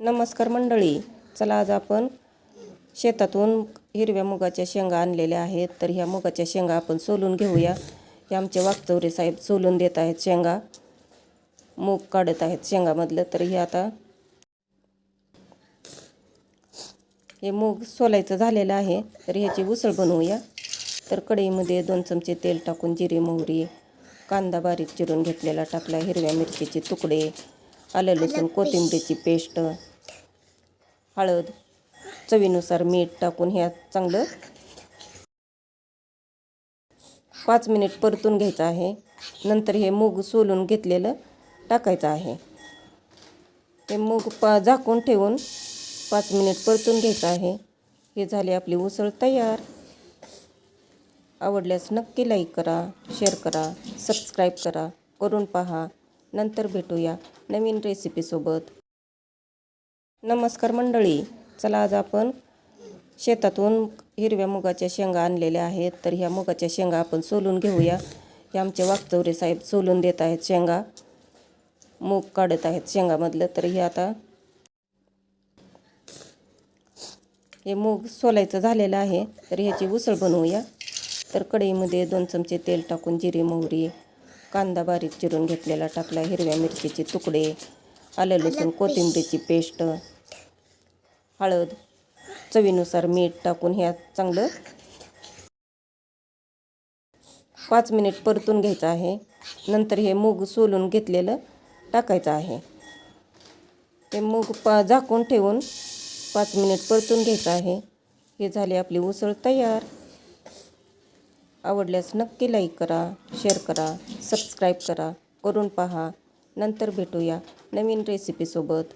नमस्कार मंडळी, चला आज आपण शेतातून हिरव्या मुगाच्या शेंगा आणलेल्या आहेत. तर ह्या मुगाच्या शेंगा आपण सोलून घेऊया. हे आमचे वागचौरे साहेब सोलून देत आहेत शेंगा, मूग काढत आहेत शेंगामधलं. तर हे आता हे मूग सोलायचं झालेलं आहे. तर ह्याची उसळ बनवूया. तर कढईमध्ये 2 चमचे तेल टाकून जिरे, मोहरी, कांदा बारीक चिरून घेतलेला टाकला, हिरव्या मिरचीचे तुकडे, आलं लसूण कोथिंबीरची पेस्ट, हळद, चवीनुसार मीठ टाकून ह्यात चांगलं 5 मिनिट परतून घ्यायचं आहे. नंतर हे मूग सोलून घेतलेलं टाकायचं आहे. हे मूग झाकून ठेवून 5 मिनिट परतून घ्यायचं आहे. हे झाले आपली उसळ तयार. आवडल्यास नक्की लाईक करा, शेअर करा, सबस्क्राईब करा, करून पहा. नंतर भेटूया नवीन रेसिपीसोबत. नमस्कार मंडळी, चला आज आपण शेतातून हिरव्या मुगाच्या शेंगा आणलेल्या आहेत. तर ह्या मुगाच्या शेंगा आपण सोलून घेऊया. हे आमचे वागचौरे साहेब सोलून देत आहेत शेंगा, मूग काढत आहेत शेंगामधलं. तर हे आता हे मूग सोलायचं झालेलं आहे. तर ह्याची उसळ बनवूया. तर कढईमध्ये 2 चमचे तेल टाकून जिरे, मोहरी, कांदा बारीक चिरून घेतलेला टाकला, हिरव्या मिरचीचे तुकडे, आलं लसूण कोथिंबीरची पेस्ट, हळद, चवीनुसार मीठ टाकून ह्यात चांगलं 5 मिनिट परतून घ्यायचं आहे. नंतर हे मूग सोलून घेतलेलं टाकायचं आहे. हे मूग झाकून ठेवून 5 मिनिट परतून घ्यायचं आहे. हे झाले आपली उसळ तयार. आवडल्यास नक्की लाईक करा, शेअर करा, सबस्क्राईब करा, करून पहा. नंतर भेटूया नवीन रेसिपीसोबत.